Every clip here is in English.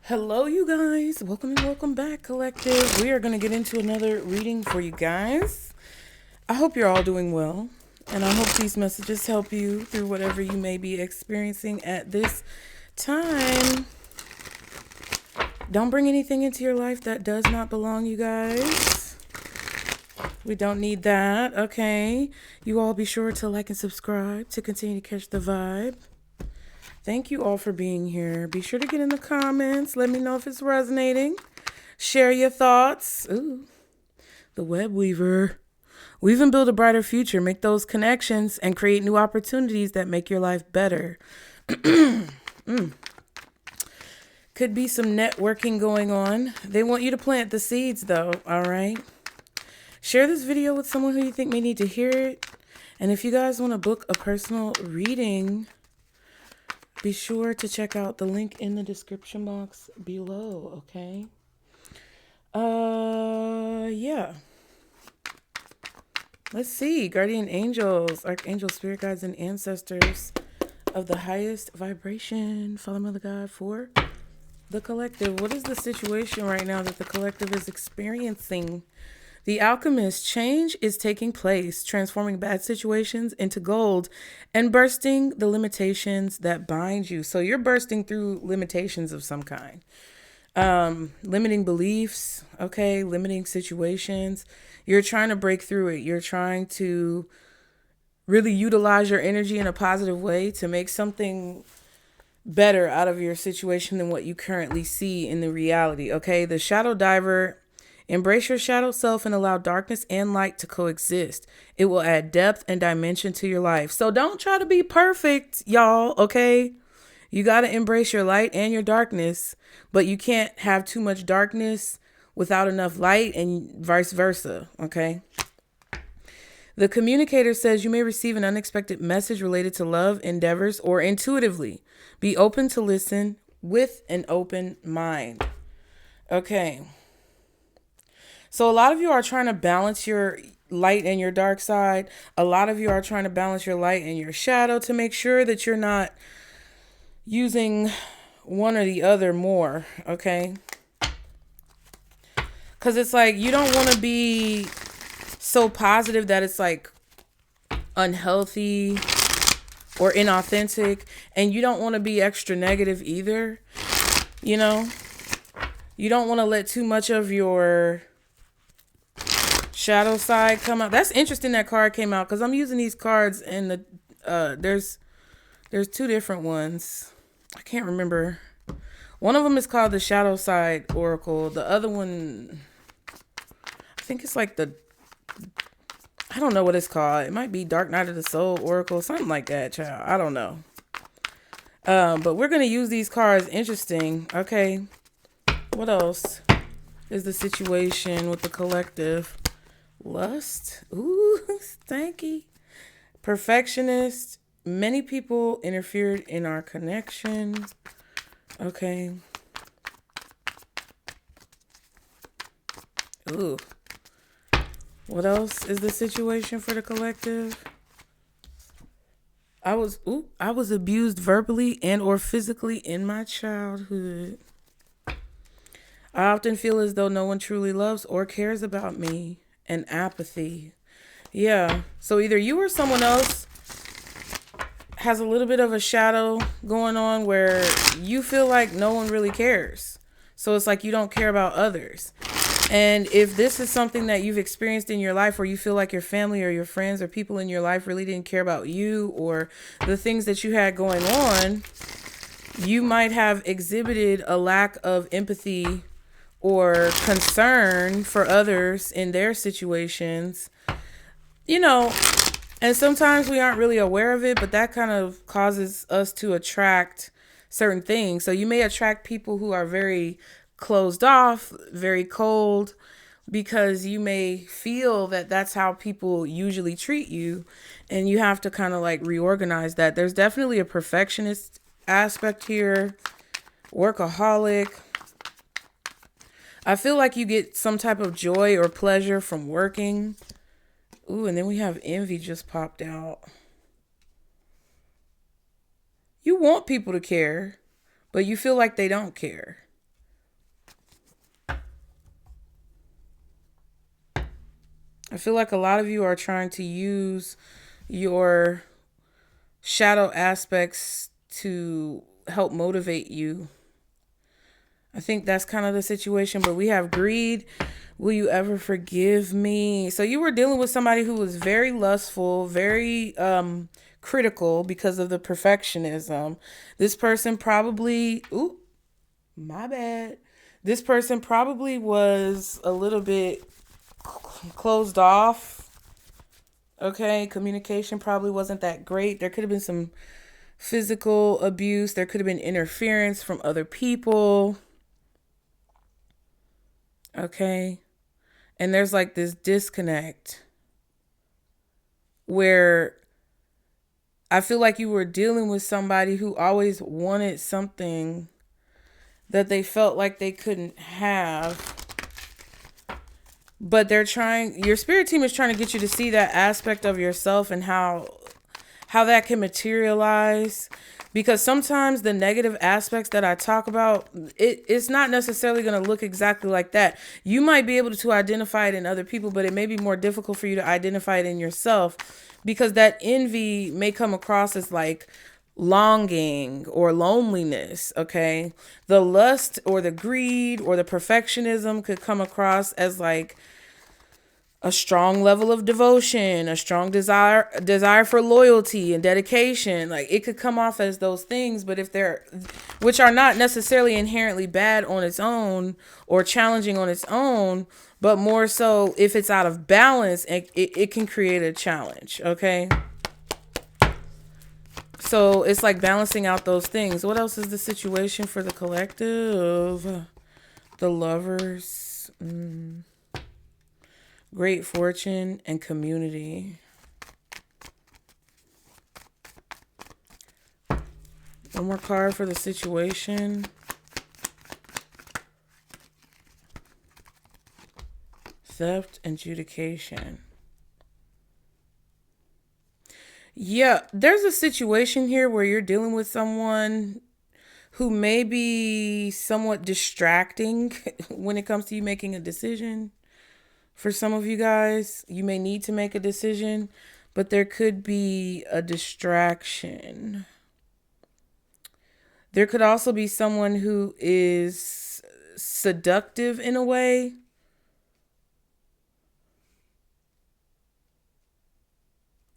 Hello, you guys. Welcome and welcome back, Collective. We are going to get into another reading for you guys. I hope you're all doing well, and I hope these messages help you through whatever you may be experiencing at this time. Don't bring anything into your life that does not belong, you guys. We don't need that, okay? You all be sure to like and subscribe to continue to catch the vibe. Thank you all for being here. Be sure to get in the comments. Let me know if it's resonating. Share your thoughts. Ooh, the web weaver. Weave and build a brighter future. Make those connections and create new opportunities that make your life better. Could be some networking going on. They want you to plant the seeds though, all right? Share this video with someone who you think may need to hear it. And if you guys want to book a personal reading, be sure to check out the link in the description box below, okay? Yeah. Let's see. Guardian angels, archangels, spirit guides, and ancestors of the highest vibration. Father, Mother, God, for the collective. What is the situation right now that the collective is experiencing? The alchemist, change is taking place, transforming bad situations into gold and bursting the limitations that bind you. So you're bursting through limitations of some kind. Limiting beliefs, okay, limiting situations. You're trying to break through it. You're trying to really utilize your energy in a positive way to make something better out of your situation than what you currently see in the reality, okay? The shadow diver. Embrace your shadow self and allow darkness and light to coexist. It will add depth and dimension to your life. So don't try to be perfect, y'all, okay? You got to embrace your light and your darkness, but you can't have too much darkness without enough light and vice versa, okay? The communicator says you may receive an unexpected message related to love, endeavors, or intuitively. Be open to listen with an open mind. Okay. So a lot of you are trying to balance your light and your dark side. A lot of you are trying to balance your light and your shadow to make sure that you're not using one or the other more, okay? Because it's like you don't want to be so positive that it's like unhealthy or inauthentic. And you don't want to be extra negative either, you know? You don't want to let too much of your shadow side come out. That's interesting that card came out because I'm using these cards and there's two different ones. I can't remember. One of them is called the Shadow Side Oracle. The other one, I think it's like I don't know what it's called. It might be Dark Night of the Soul Oracle, something like that, child. I don't know. But we're going to use these cards. Interesting. Okay. What else is the situation with the collective? Lust. Ooh, stanky. Perfectionist. Many people interfered in our connection. Okay. Ooh. What else is the situation for the collective? I was abused verbally and or physically in my childhood. I often feel as though no one truly loves or cares about me. And apathy. Yeah. So either you or someone else has a little bit of a shadow going on where you feel like no one really cares. So it's like you don't care about others. And if this is something that you've experienced in your life where you feel like your family or your friends or people in your life really didn't care about you or the things that you had going on, you might have exhibited a lack of empathy or concern for others in their situations, you know, and sometimes we aren't really aware of it, but that kind of causes us to attract certain things. So you may attract people who are very closed off, very cold, because you may feel that that's how people usually treat you. And you have to kind of like reorganize that. There's definitely a perfectionist aspect here, workaholic. I feel like you get some type of joy or pleasure from working. Ooh, and then we have envy just popped out. You want people to care, but you feel like they don't care. I feel like a lot of you are trying to use your shadow aspects to help motivate you. I think that's kind of the situation, but we have greed. Will you ever forgive me? So you were dealing with somebody who was very lustful, very critical because of the perfectionism. This person probably, ooh, my bad. This person probably was a little bit closed off. Okay, communication probably wasn't that great. There could have been some physical abuse. There could have been interference from other people. Okay. And there's like this disconnect where I feel like you were dealing with somebody who always wanted something that they felt like they couldn't have. But your spirit team is trying to get you to see that aspect of yourself and how that can materialize. Because sometimes the negative aspects that I talk about, it's not necessarily going to look exactly like that. You might be able to identify it in other people, but it may be more difficult for you to identify it in yourself, because that envy may come across as like longing or loneliness. Okay. The lust or the greed or the perfectionism could come across as like a strong level of devotion, a strong desire for loyalty and dedication. Like it could come off as those things, but which are not necessarily inherently bad on its own or challenging on its own, but more so if it's out of balance, it can create a challenge. Okay. So it's like balancing out those things. What else is the situation for the collective? The Lovers. Great fortune and community. One more card for the situation. Theft and adjudication. Yeah, there's a situation here where you're dealing with someone who may be somewhat distracting when it comes to you making a decision. For some of you guys, you may need to make a decision, but there could be a distraction. There could also be someone who is seductive in a way.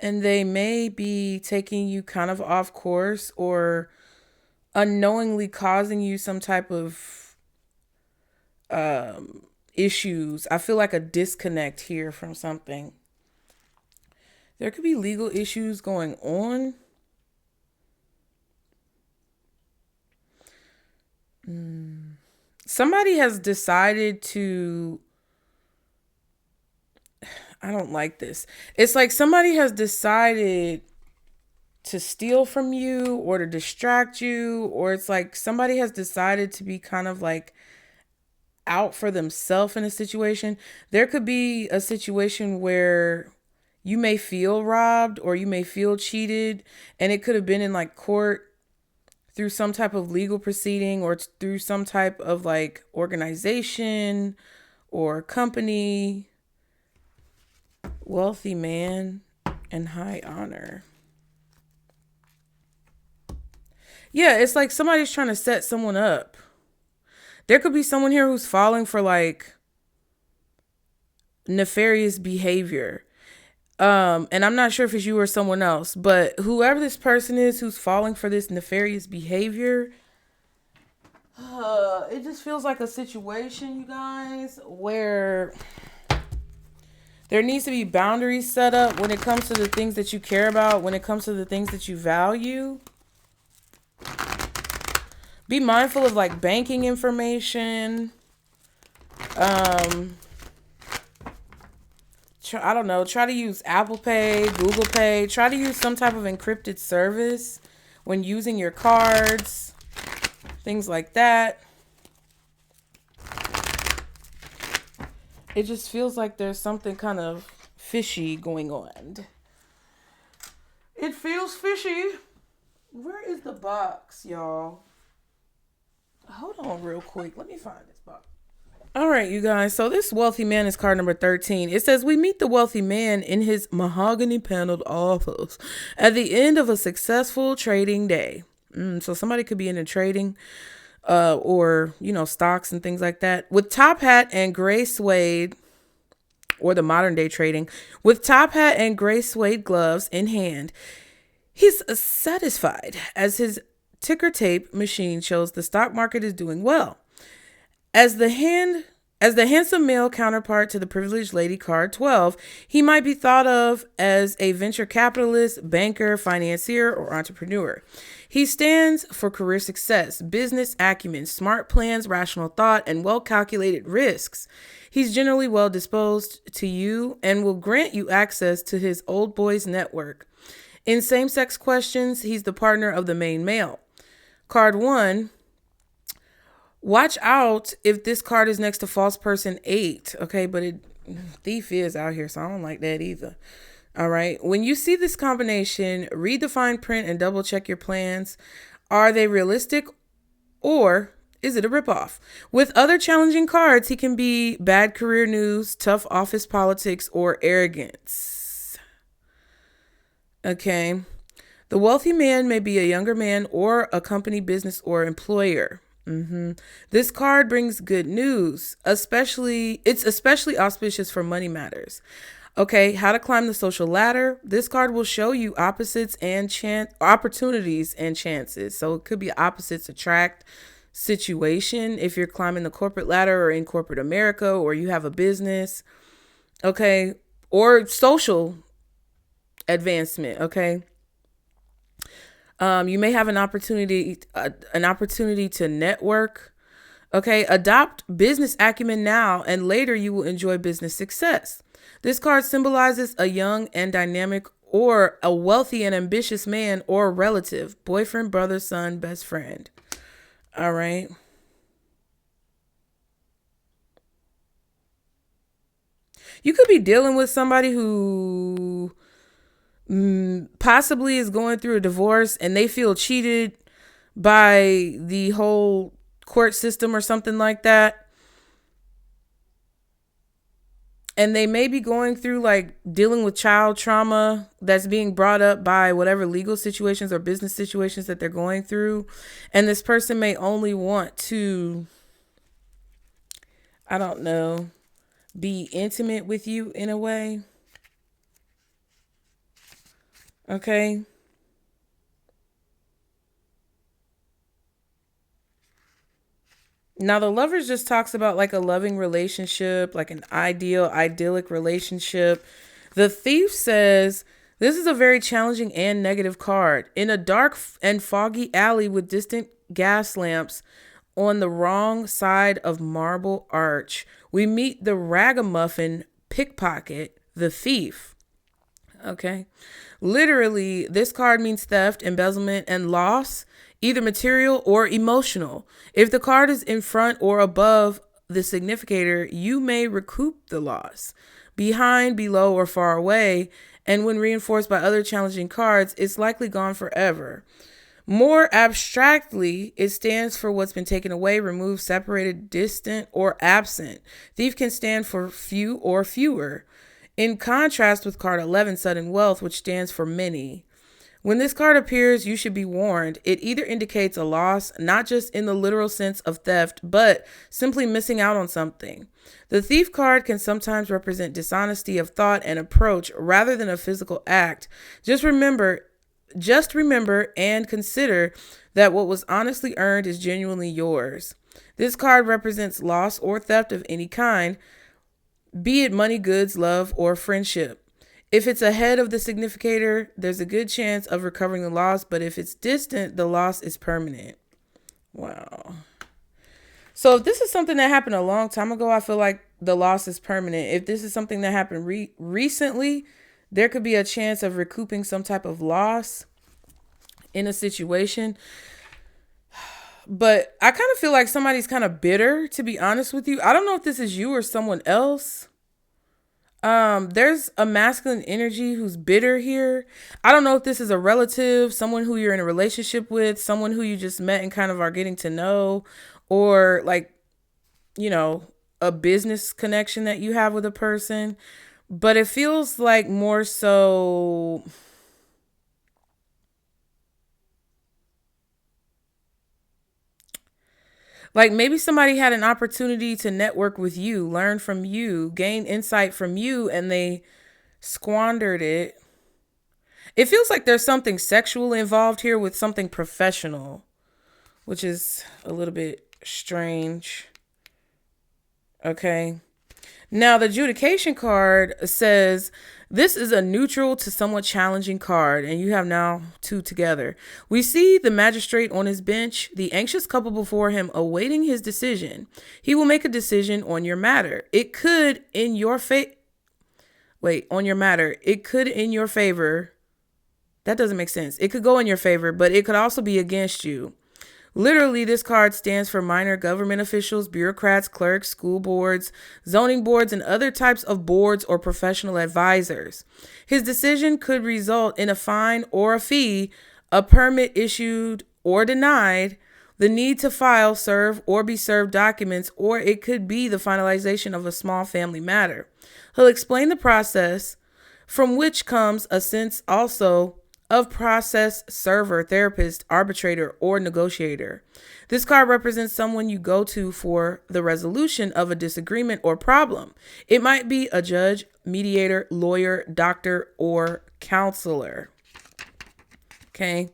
And they may be taking you kind of off course or unknowingly causing you some type of issues. I feel like a disconnect here from something. There could be legal issues going on. Somebody has decided to... I don't like this. It's like somebody has decided to steal from you or to distract you, or it's like somebody has decided to be kind of like out for themselves in a situation. There could be a situation where you may feel robbed or you may feel cheated, and it could have been in like court through some type of legal proceeding or through some type of like organization or company. Wealthy man and high honor. Yeah, it's like somebody's trying to set someone up. There could be someone here who's falling for like nefarious behavior. And I'm not sure if it's you or someone else, but whoever this person is who's falling for this nefarious behavior, it just feels like a situation, you guys, where there needs to be boundaries set up when it comes to the things that you care about, when it comes to the things that you value. Be mindful of like banking information. I don't know. Try to use Apple Pay, Google Pay. Try to use some type of encrypted service when using your cards. Things like that. It just feels like there's something kind of fishy going on. It feels fishy. Where is the box, y'all? Hold on real quick. Let me find this box. All right, you guys. So this wealthy man is card number 13. It says, we meet the wealthy man in his mahogany paneled office at the end of a successful trading day. So somebody could be into trading or, stocks and things like that. With top hat and gray suede, or the modern day trading, with top hat and gray suede gloves in hand. He's satisfied as his ticker tape machine shows the stock market is doing well. As the handsome male counterpart to the privileged lady card 12, he might be thought of as a venture capitalist, banker, financier, or entrepreneur. He stands for career success, business acumen, smart plans, rational thought, and well-calculated risks. He's generally well disposed to you and will grant you access to his old boys network. In same-sex questions, he's the partner of the main male. Card 1. Watch out if this card is next to false person 8. Okay, but thief is out here, so I don't like that either. All right. When you see this combination, read the fine print and double check your plans. Are they realistic or is it a ripoff? With other challenging cards, he can be bad career news, tough office politics, or arrogance. Okay. The wealthy man may be a younger man or a company, business, or employer. This card brings good news, it's especially auspicious for money matters. Okay, how to climb the social ladder. This card will show you opposites and opportunities and chances. So it could be opposites attract situation if you're climbing the corporate ladder or in corporate America or you have a business. Okay, or social advancement. Okay. You may have an opportunity to network. Okay, adopt business acumen now, and later you will enjoy business success. This card symbolizes a young and dynamic, or a wealthy and ambitious man or relative, boyfriend, brother, son, best friend. All right. You could be dealing with somebody who possibly is going through a divorce and they feel cheated by the whole court system or something like that. And they may be going through like dealing with child trauma that's being brought up by whatever legal situations or business situations that they're going through. And this person may only want to, I don't know, be intimate with you in a way. Okay. Now, the lovers just talks about like a loving relationship, like an idyllic relationship. The thief says, this is a very challenging and negative card. In a dark and foggy alley with distant gas lamps on the wrong side of Marble Arch, we meet the ragamuffin pickpocket, the thief. Okay. Literally, this card means theft, embezzlement, and loss, either material or emotional. If the card is in front or above the significator, you may recoup the loss. Behind, below, or far away, and when reinforced by other challenging cards, it's likely gone forever. More abstractly, it stands for what's been taken away, removed, separated, distant, or absent. Thief can stand for few or fewer. In contrast with card 11, sudden wealth, which stands for many. When this card appears, you should be warned. It either indicates a loss, not just in the literal sense of theft, but simply missing out on something. The thief card can sometimes represent dishonesty of thought and approach rather than a physical act. Just remember and consider that what was honestly earned is genuinely yours. This card represents loss or theft of any kind, be it money, goods, love, or friendship. If it's ahead of the significator, there's a good chance of recovering the loss, but if it's distant, the loss is permanent. Wow. So if this is something that happened a long time ago, I feel like the loss is permanent. If this is something that happened recently, there could be a chance of recouping some type of loss in a situation. But I kind of feel like somebody's kind of bitter, to be honest with you. I don't know if this is you or someone else. There's a masculine energy who's bitter here. I don't know if this is a relative, someone who you're in a relationship with, someone who you just met and kind of are getting to know, or like, a business connection that you have with a person, but it feels like more so like maybe somebody had an opportunity to network with you, learn from you, gain insight from you, and they squandered it. It feels like there's something sexual involved here with something professional, which is a little bit strange. Okay. Now, the adjudication card says this is a neutral to somewhat challenging card, and you have now two together. We see the magistrate on his bench, the anxious couple before him awaiting his decision. He will make a decision on your matter. It could in your on your matter. It could in your favor. That doesn't make sense. It could go in your favor, but it could also be against you. Literally, this card stands for minor government officials, bureaucrats, clerks, school boards, zoning boards, and other types of boards or professional advisors. His decision could result in a fine or a fee, a permit issued or denied, the need to file, serve, or be served documents, or it could be the finalization of a small family matter. He'll explain the process, from which comes a sense also of process, server, therapist, arbitrator, or negotiator. This card represents someone you go to for the resolution of a disagreement or problem. It might be a judge, mediator, lawyer, doctor, or counselor. Okay.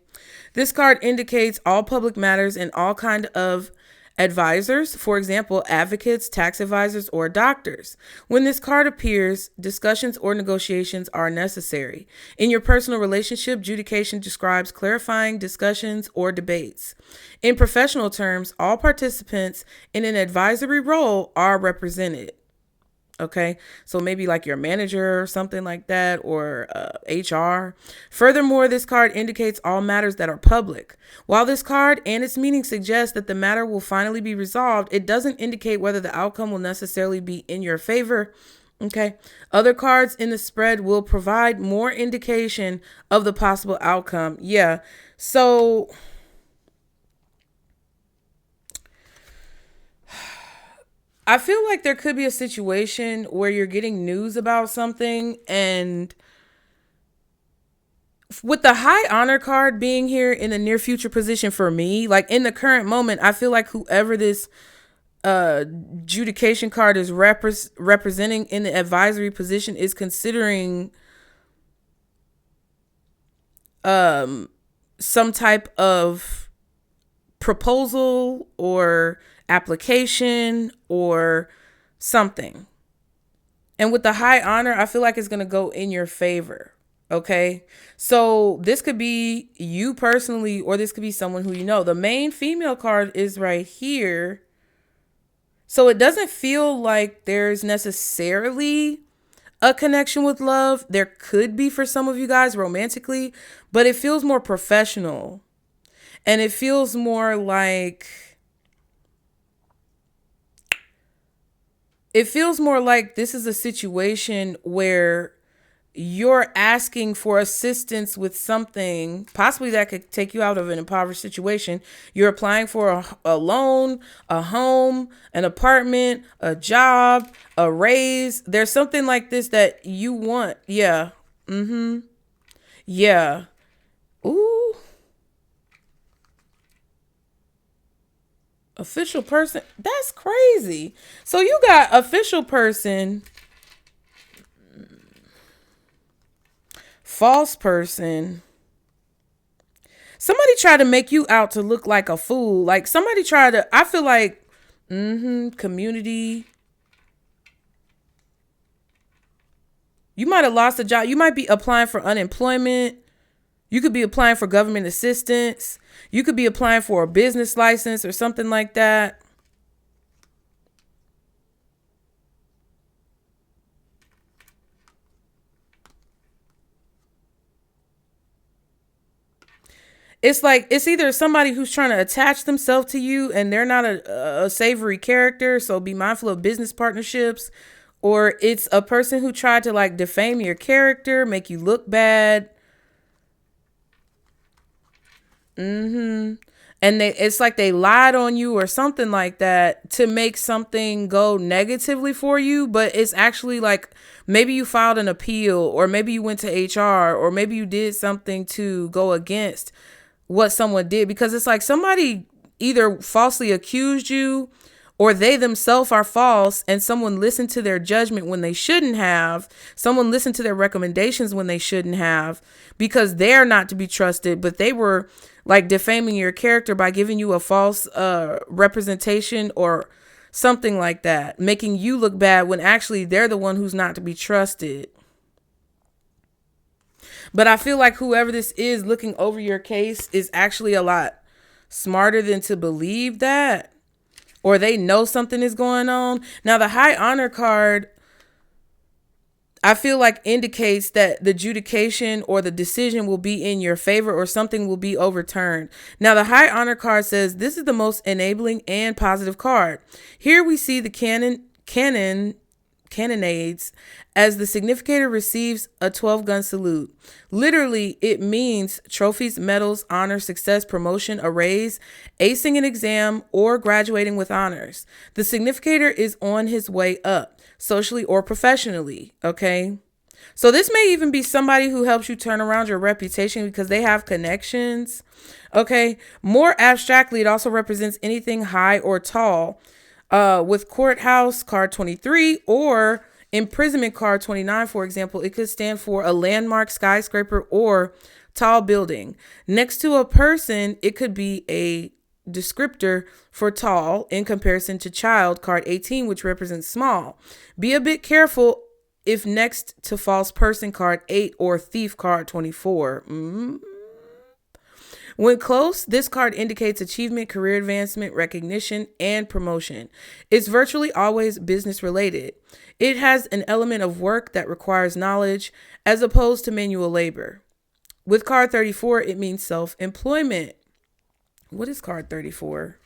This card indicates all public matters and all kind of advisors, for example, advocates, tax advisors, or doctors. When this card appears, discussions or negotiations are necessary. In your personal relationship, adjudication describes clarifying discussions or debates. In professional terms, all participants in an advisory role are represented. Okay, so maybe like your manager or something like that, or HR. Furthermore, this card indicates all matters that are public. While this card and its meaning suggests that the matter will finally be resolved, it doesn't indicate whether the outcome will necessarily be in your favor. Okay, other cards in the spread will provide more indication of the possible outcome. Yeah, so I feel like there could be a situation where you're getting news about something, and with the high honor card being here in the near future position for me, like in the current moment, I feel like whoever this adjudication card is representing in the advisory position is considering some type of proposal or application or something. And with the high honor, I feel like it's going to go in your favor. Okay. So this could be you personally, or this could be someone who you know. The main female card is right here. So it doesn't feel like there's necessarily a connection with love. There could be for some of you guys romantically, but it feels more professional. And it feels more like this is a situation where you're asking for assistance with something, possibly that could take you out of an impoverished situation. You're applying for a loan, a home, an apartment, a job, a raise. There's something like this that you want. Yeah. Yeah. Ooh. Official person. That's crazy. So you got official person, false person. Somebody tried to make you out to look like a fool. Like somebody tried to, I feel like, community. You might have lost a job. You might be applying for unemployment. You could be applying for government assistance. You could be applying for a business license or something like that. It's like, it's either somebody who's trying to attach themselves to you and they're not a savory character, so be mindful of business partnerships, or it's a person who tried to like defame your character, make you look bad. And and it's like they lied on you or something like that to make something go negatively for you. But it's actually like maybe you filed an appeal, or maybe you went to HR, or maybe you did something to go against what someone did, because it's like somebody either falsely accused you, or they themselves are false, and someone listened to their judgment when they shouldn't have. Someone listened to their recommendations when they shouldn't have, because they're not to be trusted, but they were like defaming your character by giving you a false representation or something like that, making you look bad when actually they're the one who's not to be trusted. But I feel like whoever this is looking over your case is actually a lot smarter than to believe that, or they know something is going on. Now, the High Honor card, I feel like indicates that the adjudication or the decision will be in your favor, or something will be overturned. Now, the High Honor card says this is the most enabling and positive card. Here we see the cannonades as the significator receives a 12-gun salute. Literally, it means trophies, medals, honor, success, promotion, a raise, acing an exam, or graduating with honors. The significator is on his way up, socially or professionally, okay? So this may even be somebody who helps you turn around your reputation because they have connections, okay? More abstractly, it also represents anything high or tall. With courthouse card 23 or imprisonment card 29, for example, it could stand for a landmark, skyscraper, or tall building. Next to a person, it could be a descriptor for tall in comparison to child card 18, which represents small. Be a bit careful if next to false person card 8 or thief card 24. When close, this card indicates achievement, career advancement, recognition, and promotion. It's virtually always business related. It has an element of work that requires knowledge as opposed to manual labor. With card 34, it means self-employment. What is card 34?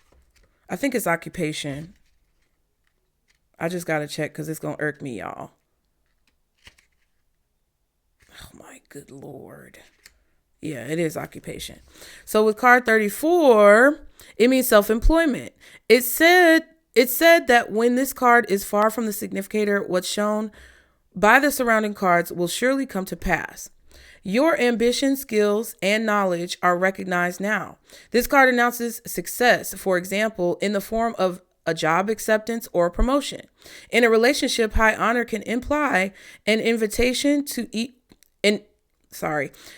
I think it's occupation. I just got to check because it's going to irk me, y'all. Oh my good Lord. Yeah, it is occupation. So with card 34, it means self-employment. It said that when this card is far from the significator, what's shown by the surrounding cards will surely come to pass. Your ambition, skills, and knowledge are recognized now. This card announces success, for example, in the form of a job acceptance or promotion. In a relationship, high honor can imply an invitation to eat.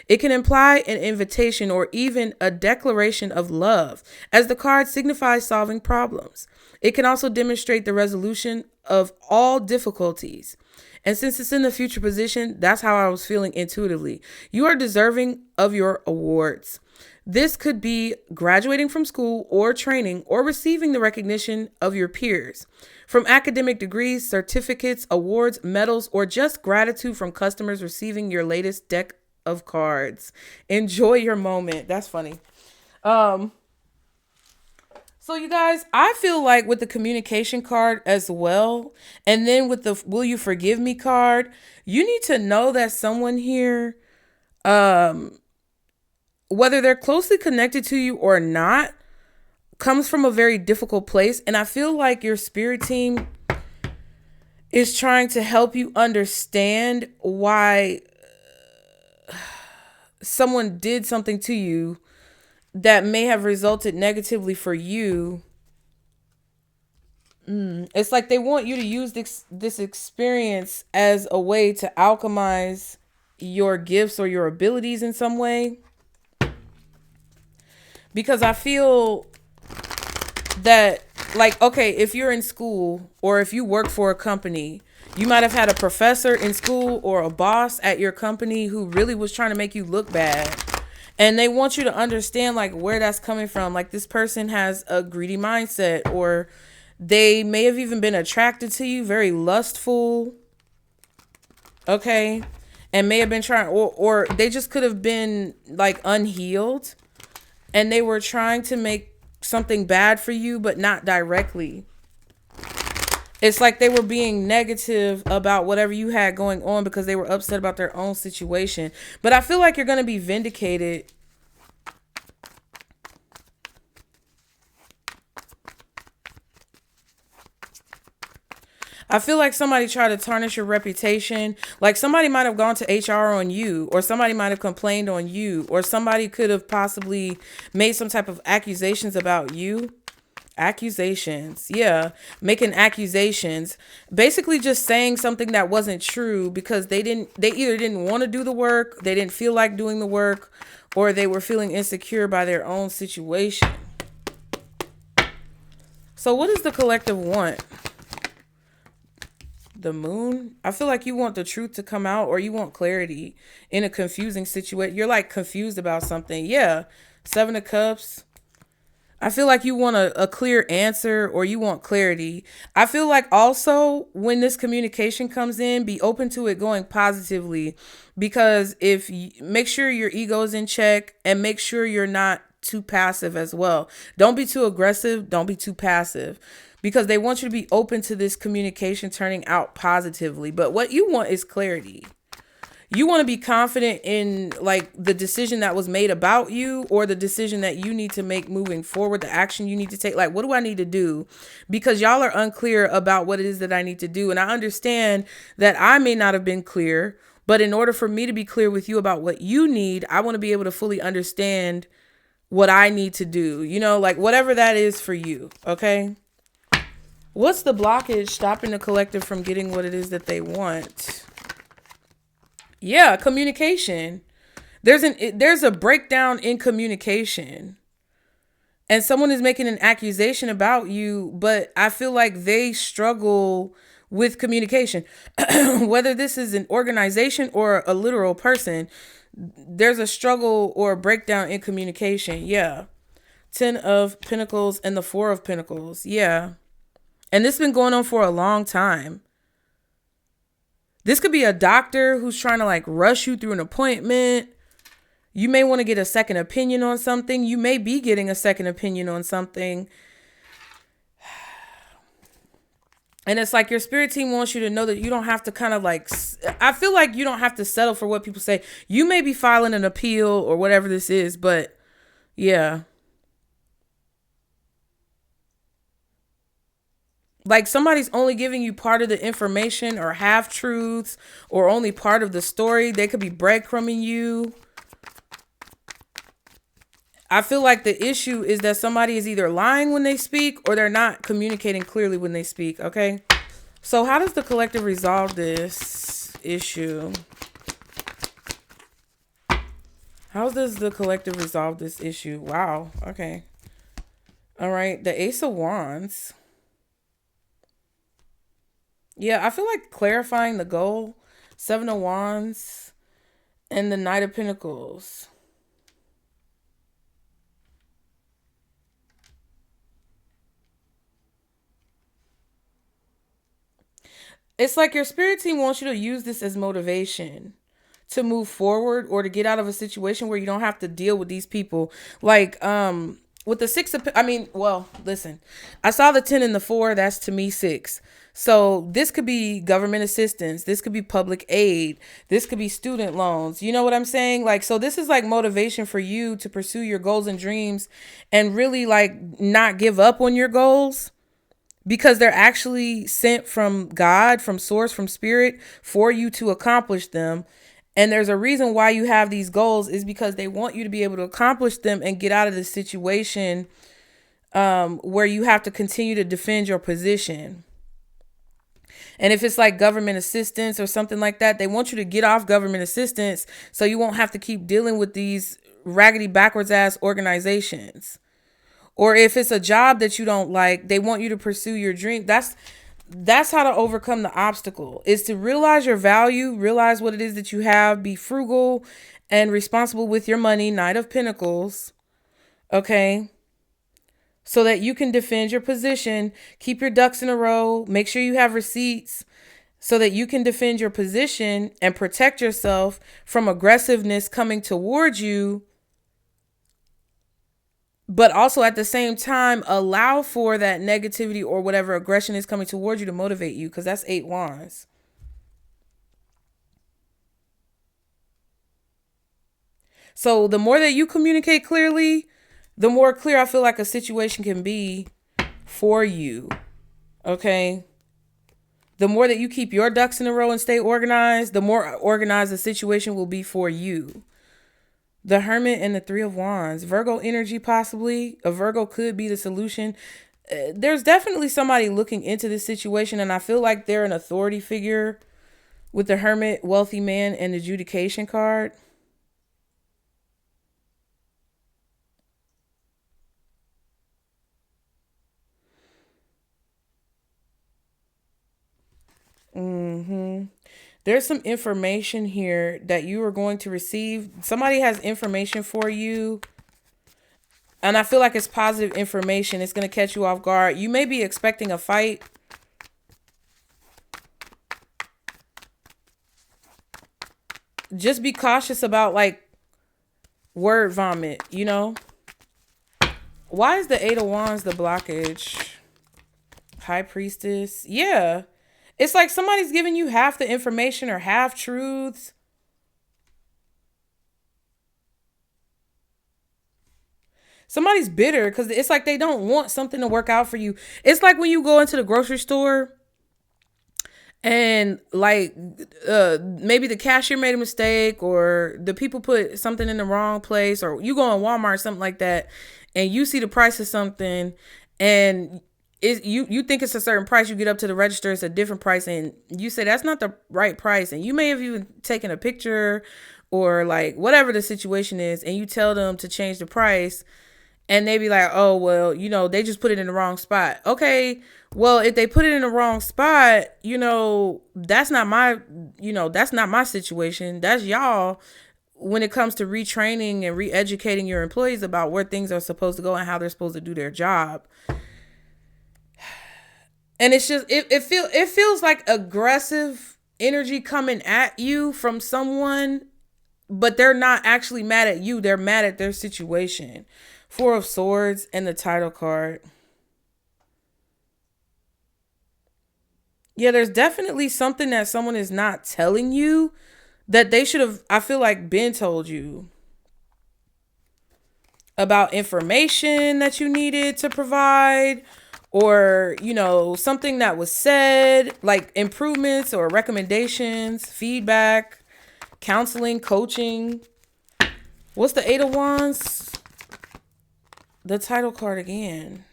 It can imply an invitation or even a declaration of love, as the card signifies solving problems. It can also demonstrate the resolution of all difficulties. And since it's in the future position, that's how I was feeling intuitively. You are deserving of your awards. This could be graduating from school or training, or receiving the recognition of your peers. From academic degrees, certificates, awards, medals, or just gratitude from customers receiving your latest deck of cards. Enjoy your moment. That's funny. So you guys, I feel like with the communication card as well, and then with the will you forgive me card, you need to know that someone here, whether they're closely connected to you or not, comes from a very difficult place. And I feel like your spirit team is trying to help you understand why someone did something to you that may have resulted negatively for you. It's like they want you to use this experience as a way to alchemize your gifts or your abilities in some way. Because I feel that, like, okay, if you're in school or if you work for a company, you might have had a professor in school or a boss at your company who really was trying to make you look bad. And they want you to understand, like, where that's coming from. Like, this person has a greedy mindset, or they may have even been attracted to you, very lustful. Okay. And may have been trying, or they just could have been like unhealed, and they were trying to make something bad for you, but not directly. It's like they were being negative about whatever you had going on because they were upset about their own situation. But I feel like you're going to be vindicated. I feel like somebody tried to tarnish your reputation. Like somebody might have gone to HR on you, or somebody might have complained on you, or somebody could have possibly made some type of accusations about you. Accusations. Yeah. Making accusations. Basically just saying something that wasn't true because they either didn't want to do the work, they didn't feel like doing the work, or they were feeling insecure by their own situation. So what does the collective want? The moon? I feel like you want the truth to come out, or you want clarity in a confusing situation. You're like confused about something. Yeah. 7 of Cups. I feel like you want a clear answer, or you want clarity. I feel like also when this communication comes in, be open to it going positively, because make sure your ego is in check, and make sure you're not too passive as well. Don't be too aggressive. Don't be too passive, because they want you to be open to this communication turning out positively. But what you want is clarity. You want to be confident in like the decision that was made about you, or the decision that you need to make moving forward, the action you need to take. Like, what do I need to do? Because y'all are unclear about what it is that I need to do. And I understand that I may not have been clear, but in order for me to be clear with you about what you need, I want to be able to fully understand what I need to do, you know, like whatever that is for you. Okay. What's the blockage stopping the collective from getting what it is that they want? Yeah, communication. There's a breakdown in communication. And someone is making an accusation about you, but I feel like they struggle with communication. Whether this is an organization or a literal person, there's a struggle or a breakdown in communication. Yeah. 10 of Pentacles and the 4 of Pentacles. Yeah. And this has been going on for a long time. This could be a doctor who's trying to like rush you through an appointment. You may want to get a second opinion on something. You may be getting a second opinion on something. And it's like your spirit team wants you to know that you don't have to kind of like, I feel like you don't have to settle for what people say. You may be filing an appeal or whatever this is, but yeah. Like somebody's only giving you part of the information, or half truths, or only part of the story. They could be breadcrumbing you. I feel like the issue is that somebody is either lying when they speak, or they're not communicating clearly when they speak. Okay. So how does the collective resolve this issue? How does the collective resolve this issue? Wow. Okay. All right. The Ace of Wands. Yeah, I feel like clarifying the goal. 7 of Wands and the Knight of Pentacles. It's like your spirit team wants you to use this as motivation to move forward, or to get out of a situation where you don't have to deal with these people. Like, with the 6 of, listen, I saw the 10 and the 4. That's to me 6. So this could be government assistance. This could be public aid. This could be student loans. You know what I'm saying? Like, so this is like motivation for you to pursue your goals and dreams, and really like not give up on your goals, because they're actually sent from God, from source, from spirit, for you to accomplish them. And there's a reason why you have these goals, is because they want you to be able to accomplish them and get out of this situation where you have to continue to defend your position. And if it's like government assistance or something like that, they want you to get off government assistance so you won't have to keep dealing with these raggedy backwards ass organizations. Or if it's a job that you don't like, they want you to pursue your dream. That's how to overcome the obstacle, is to realize your value, realize what it is that you have, be frugal and responsible with your money. Knight of Pentacles. Okay. So that you can defend your position, keep your ducks in a row, make sure you have receipts so that you can defend your position and protect yourself from aggressiveness coming towards you. But also at the same time, allow for that negativity or whatever aggression is coming towards you to motivate you, because that's 8 Wands. So the more that you communicate clearly, the more clear I feel like a situation can be for you. Okay. The more that you keep your ducks in a row and stay organized, the more organized the situation will be for you. The Hermit and the Three of Wands. Virgo energy possibly. A Virgo could be the solution. There's definitely somebody looking into this situation, and I feel like they're an authority figure with the Hermit, wealthy man, and the Vindication card. There's some information here that you are going to receive. Somebody has information for you. And I feel like it's positive information. It's going to catch you off guard. You may be expecting a fight. Just be cautious about like word vomit, you know? Why is the Eight of Wands the blockage? High Priestess. Yeah. It's like somebody's giving you half the information or half truths. Somebody's bitter because it's like they don't want something to work out for you. It's like when you go into the grocery store and like maybe the cashier made a mistake or the people put something in the wrong place, or you go in Walmart or something like that and you see the price of something and you think it's a certain price. You get up to the register, it's a different price, and you say that's not the right price, and you may have even taken a picture or like whatever the situation is, and you tell them to change the price. And they be like, oh, well, you know, they just put it in the wrong spot. Okay, well, if they put it in the wrong spot, you know, that's not my situation. That's y'all when it comes to retraining and re-educating your employees about where things are supposed to go and how they're supposed to do their job. And it's just, it feels like aggressive energy coming at you from someone, but they're not actually mad at you. They're mad at their situation. Four of Swords and the title card. Yeah, there's definitely something that someone is not telling you that they should have, I feel like, been told you about information that you needed to provide, or, you know, something that was said, like improvements or recommendations, feedback, counseling, coaching. What's the Eight of Wands? The title card again.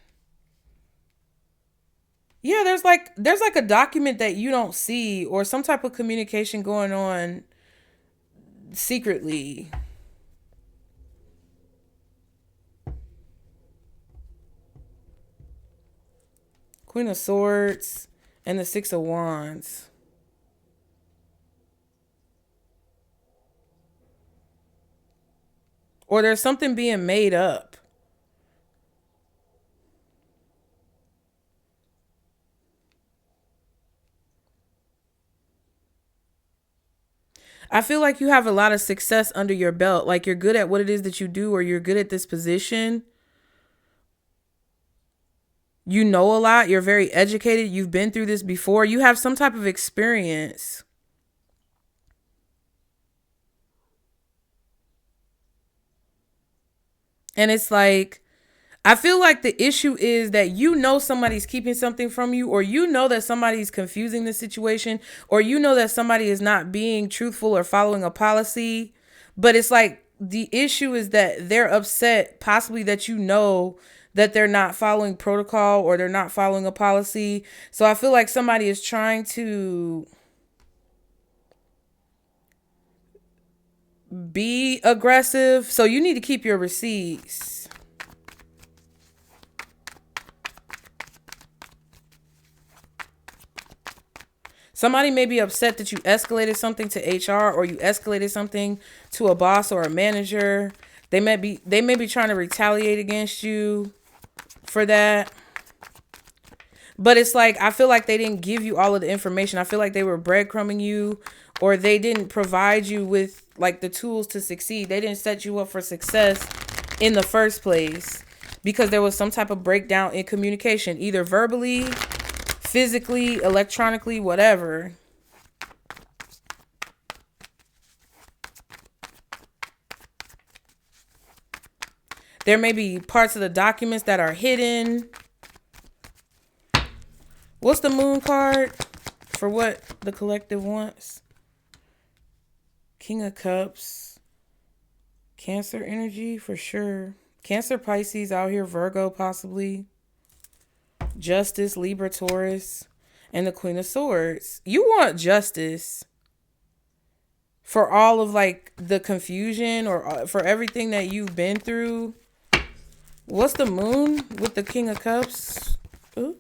Yeah, there's like a document that you don't see, or some type of communication going on secretly. Queen of Swords and the Six of Wands. Or there's something being made up. I feel like you have a lot of success under your belt. Like you're good at what it is that you do, or you're good at this position. You know a lot. You're very educated. You've been through this before. You have some type of experience. And it's like, I feel like the issue is that you know somebody's keeping something from you, or you know that somebody's confusing the situation, or you know that somebody is not being truthful or following a policy. But it's like the issue is that they're upset, possibly that you know that they're not following protocol or they're not following a policy. So I feel like somebody is trying to be aggressive. So you need to keep your receipts. Somebody may be upset that you escalated something to HR, or you escalated something to a boss or a manager. They may be trying to retaliate against you for that. But it's like, I feel like they didn't give you all of the information. I feel like they were breadcrumbing you, or they didn't provide you with like the tools to succeed. They didn't set you up for success in the first place because there was some type of breakdown in communication, either verbally, physically, electronically, whatever. There may be parts of the documents that are hidden. What's the Moon card? for what the collective wants. King of Cups. Cancer energy for sure. Cancer, Pisces out here. Virgo possibly. Justice, Libra, Taurus. And the Queen of Swords. You want justice for all of like the confusion or for everything that you've been through. What's the moon with the King of Cups? Ooh.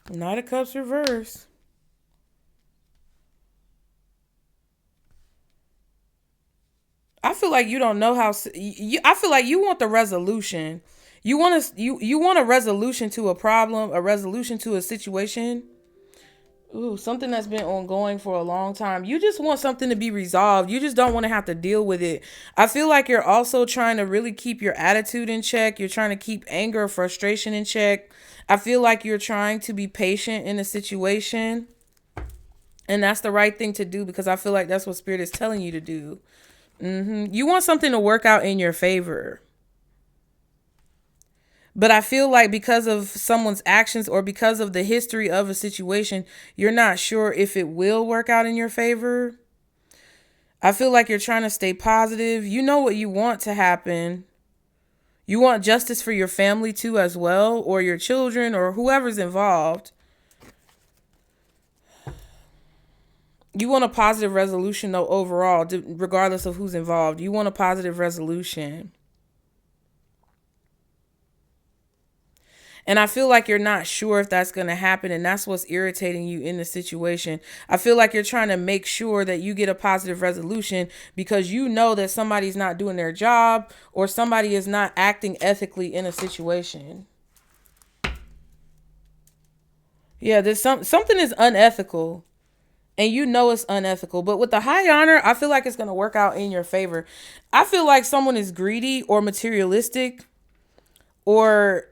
Knight of Cups reverse. I feel like you don't know how. I feel like you want the resolution. You want a resolution to a problem, a resolution to a situation. Ooh, something that's been ongoing for a long time. You just want something to be resolved. You just don't want to have to deal with it. I feel like you're also trying to really keep your attitude in check. You're trying to keep anger or frustration in check. I feel like you're trying to be patient in a situation. And that's the right thing to do because I feel like that's what Spirit is telling you to do. You want something to work out in your favor. But I feel like because of someone's actions or because of the history of a situation, you're not sure if it will work out in your favor. I feel like you're trying to stay positive. You know what you want to happen. You want justice for your family too as well, or your children or whoever's involved. You want a positive resolution though overall, regardless of who's involved. You want a positive resolution. And I feel like you're not sure if that's going to happen. And that's what's irritating you in the situation. I feel like you're trying to make sure that you get a positive resolution because you know that somebody's not doing their job or somebody is not acting ethically in a situation. Yeah, there's something is unethical. And you know it's unethical. But with the high honor, I feel like it's going to work out in your favor. I feel like someone is greedy or materialistic or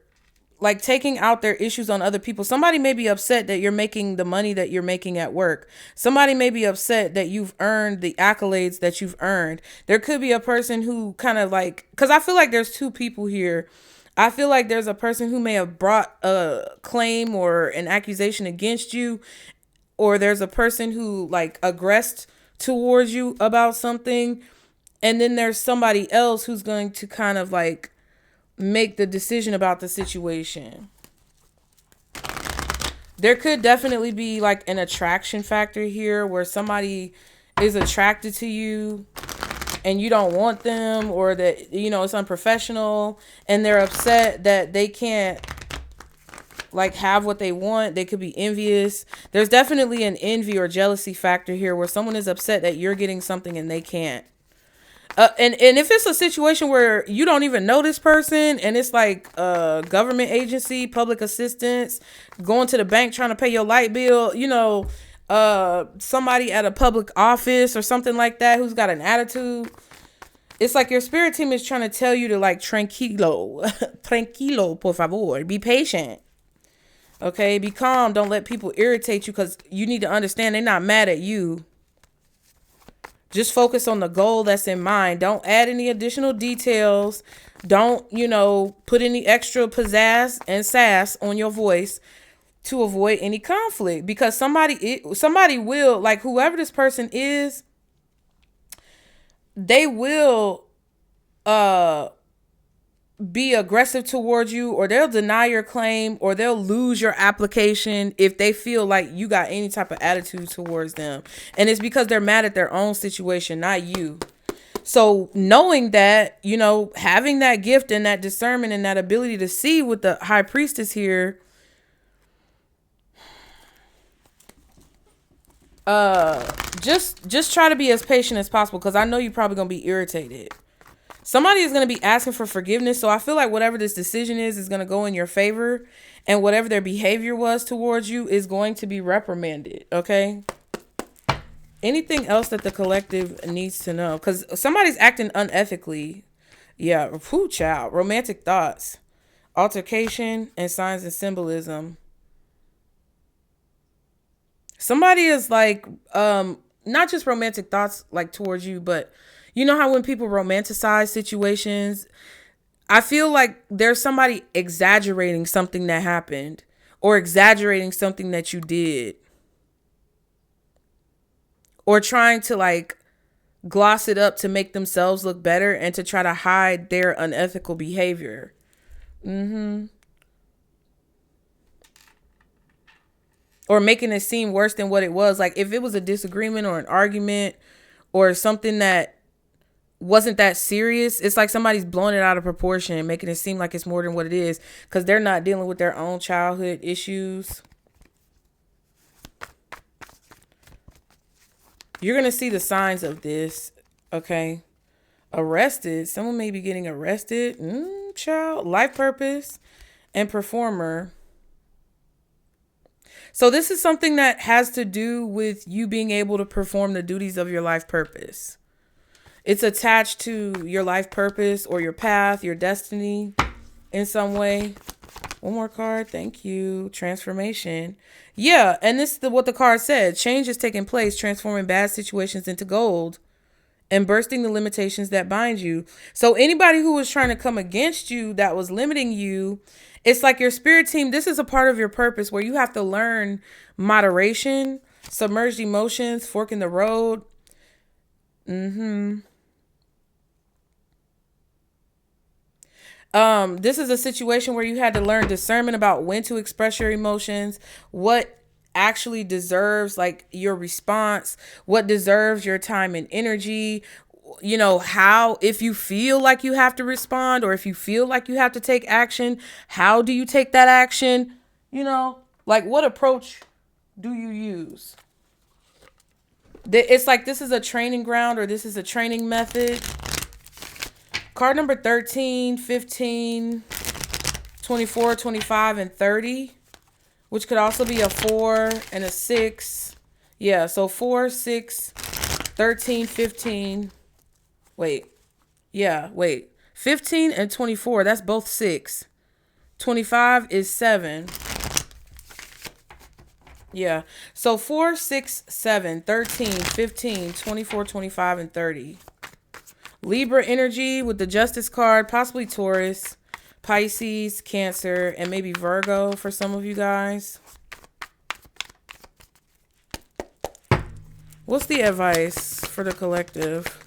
like taking out their issues on other people. Somebody may be upset that you're making the money that you're making at work. Somebody may be upset that you've earned the accolades that you've earned. There could be a person who kind of like, because I feel like there's two people here. I feel like there's a person who may have brought a claim or an accusation against you. Or there's a person who like aggressed towards you about something. And then there's somebody else who's going to kind of like make the decision about the situation. There could definitely be like an attraction factor here where somebody is attracted to you and you don't want them, or that, you know, it's unprofessional and they're upset that they can't like have what they want. They could be envious. There's definitely an envy or jealousy factor here where someone is upset that you're getting something and they can't. And if it's a situation where you don't even know this person and it's like a government agency, public assistance, going to the bank trying to pay your light bill, you know, somebody at a public office or something like that who's got an attitude. It's like your spirit team is trying to tell you to like tranquilo, tranquilo, por favor, be patient. Okay, be calm. Don't let people irritate you because you need to understand they're not mad at you. Just focus on the goal that's in mind. Don't add any additional details. Don't, you know, put any extra pizzazz and sass on your voice to avoid any conflict, because somebody will, like whoever this person is, they will be aggressive towards you, or they'll deny your claim, or they'll lose your application if they feel like you got any type of attitude towards them. And it's because they're mad at their own situation, not you. So knowing that, you know, having that gift and that discernment and that ability to see with the high priestess here, just try to be as patient as possible, because I know you're probably going to be irritated. Somebody is going to be asking for forgiveness. So I feel like whatever this decision is going to go in your favor, and whatever their behavior was towards you is going to be reprimanded. Okay. Anything else that the collective needs to know? Because somebody's acting unethically. Yeah. Whew, child. Romantic thoughts, altercation, and signs and symbolism. Somebody is like, not just romantic thoughts like towards you, but you know how when people romanticize situations, I feel like there's somebody exaggerating something that happened or exaggerating something that you did. or trying to like gloss it up to make themselves look better and to try to hide their unethical behavior. Or making it seem worse than what it was. Like if it was a disagreement or an argument or something that wasn't that serious, it's like somebody's blowing it out of proportion and making it seem like it's more than what it is because they're not dealing with their own childhood issues. You're going to see the signs of this, okay? Arrested. Someone may be getting arrested. Child. Life purpose and performer. So this is something that has to do with you being able to perform the duties of your life purpose. It's attached to your life purpose or your path, your destiny in some way. One more card. Thank you. Transformation. Yeah. And this is what the card said. Change is taking place, transforming bad situations into gold and bursting the limitations that bind you. So anybody who was trying to come against you, that was limiting you, it's like your spirit team. This is a part of your purpose where you have to learn moderation, submerged emotions, fork in the road. This is a situation where you had to learn discernment about when to express your emotions, what actually deserves like your response, what deserves your time and energy, you know, how, if you feel like you have to respond or if you feel like you have to take action, how do you take that action? You know, like what approach do you use? It's like this is a training ground or this is a training method. Card number 13, 15, 24, 25, and 30, which could also be a 4 and a 6. Yeah, so 4, 6, 13, 15. Wait. 15 and 24, that's both 6. 25 is 7. Yeah, so 4, 6, 7, 13, 15, 24, 25, and 30. Libra energy with the Justice card, possibly Taurus, Pisces, Cancer, and maybe Virgo for some of you guys. What's the advice for the collective?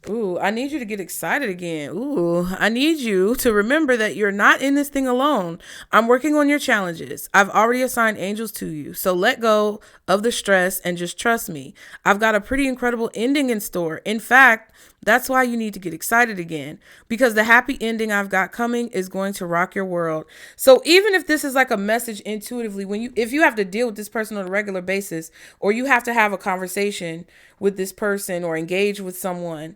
Ooh, I need you to get excited again. Ooh, I need you to remember that you're not in this thing alone. I'm working on your challenges. I've already assigned angels to you. So let go of the stress and just trust me. I've got a pretty incredible ending in store. In fact, that's why you need to get excited again, because the happy ending I've got coming is going to rock your world. So even if this is like a message intuitively, if you have to deal with this person on a regular basis, or you have to have a conversation with this person or engage with someone,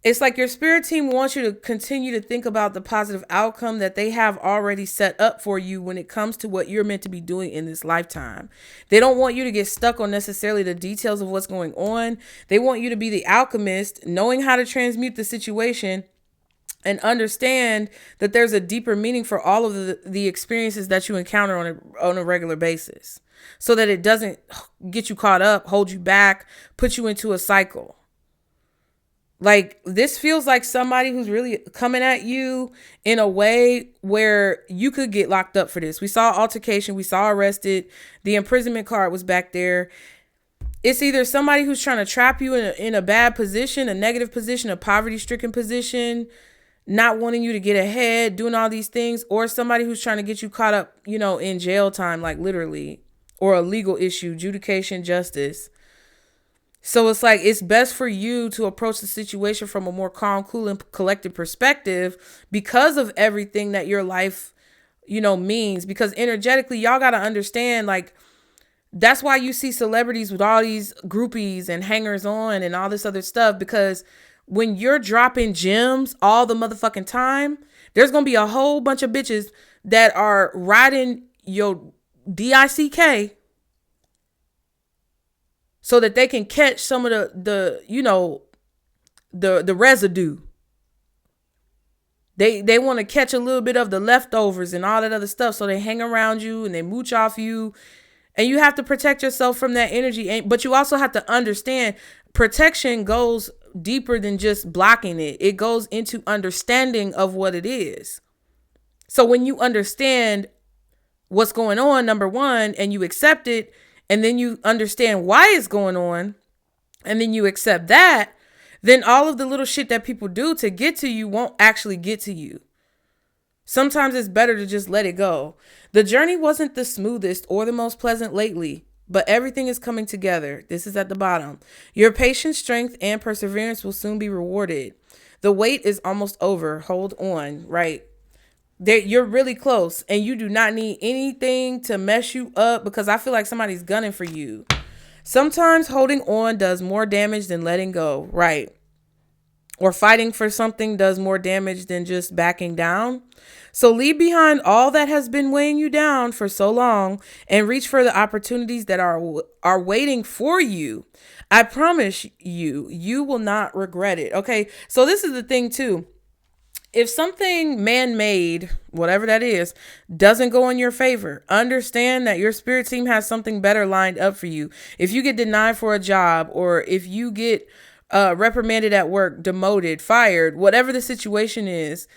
it's like your spirit team wants you to continue to think about the positive outcome that they have already set up for you when it comes to what you're meant to be doing in this lifetime. They don't want you to get stuck on necessarily the details of what's going on. They want you to be the alchemist, knowing how to transmute the situation and understand that there's a deeper meaning for all of the experiences that you encounter on a regular basis, so that it doesn't get you caught up, hold you back, put you into a cycle. Like, this feels like somebody who's really coming at you in a way where you could get locked up for this. We saw altercation. We saw arrested. The imprisonment card was back there. It's either somebody who's trying to trap you in a bad position, a negative position, a poverty-stricken position, not wanting you to get ahead, doing all these things, or somebody who's trying to get you caught up, you know, in jail time, like literally, or a legal issue, adjudication, justice. So it's like, it's best for you to approach the situation from a more calm, cool, and collected perspective because of everything that your life, you know, means. Because energetically, y'all got to understand, like, that's why you see celebrities with all these groupies and hangers on and all this other stuff. Because when you're dropping gems all the motherfucking time, there's going to be a whole bunch of bitches that are riding your DICK so that they can catch some of the you know, the residue. They want to catch a little bit of the leftovers and all that other stuff. So they hang around you and they mooch off you. And you have to protect yourself from that energy. But you also have to understand, protection goes deeper than just blocking it. It goes into understanding of what it is. So when you understand what's going on, number one, and you accept it, and then you understand why it's going on, and then you accept that, then all of the little shit that people do to get to you won't actually get to you. Sometimes it's better to just let it go. The journey wasn't the smoothest or the most pleasant lately, but everything is coming together. This is at the bottom. Your patience, strength, and perseverance will soon be rewarded. The wait is almost over. Hold on, right? You're really close, and you do not need anything to mess you up, because I feel like somebody's gunning for you. Sometimes holding on does more damage than letting go, right? Or fighting for something does more damage than just backing down. So leave behind all that has been weighing you down for so long and reach for the opportunities that are waiting for you. I promise you, you will not regret it. Okay, so this is the thing too. If something man-made, whatever that is, doesn't go in your favor, understand that your spirit team has something better lined up for you. If you get denied for a job, or if you get reprimanded at work, demoted, fired, whatever the situation is,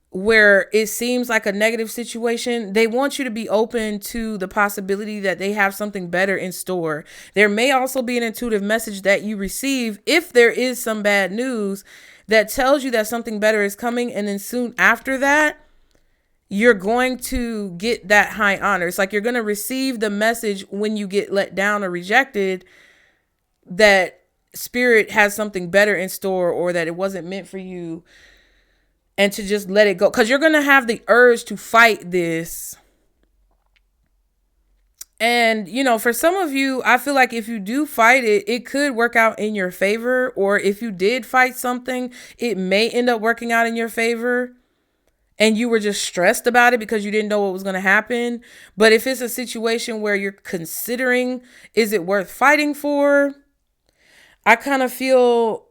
where it seems like a negative situation, they want you to be open to the possibility that they have something better in store. There may also be an intuitive message that you receive if there is some bad news that tells you that something better is coming. And then soon after that, you're going to get that high honor. It's like you're going to receive the message when you get let down or rejected, that spirit has something better in store, or that it wasn't meant for you, and to just let it go. Because you're going to have the urge to fight this. And, you know, for some of you, I feel like if you do fight it, it could work out in your favor. Or if you did fight something, it may end up working out in your favor, and you were just stressed about it because you didn't know what was going to happen. But if it's a situation where you're considering, is it worth fighting for? I kind of feel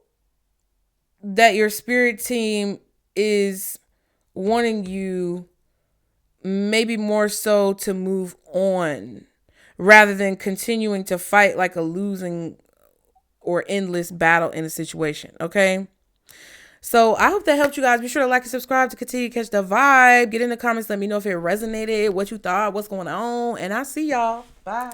that your spirit team is wanting you maybe more so to move on rather than continuing to fight like a losing or endless battle in a situation. Okay. So I hope that helped you guys. Be sure to like and subscribe to continue to catch the vibe. Get in the comments. Let me know if it resonated, what you thought, what's going on. And I'll see y'all. Bye.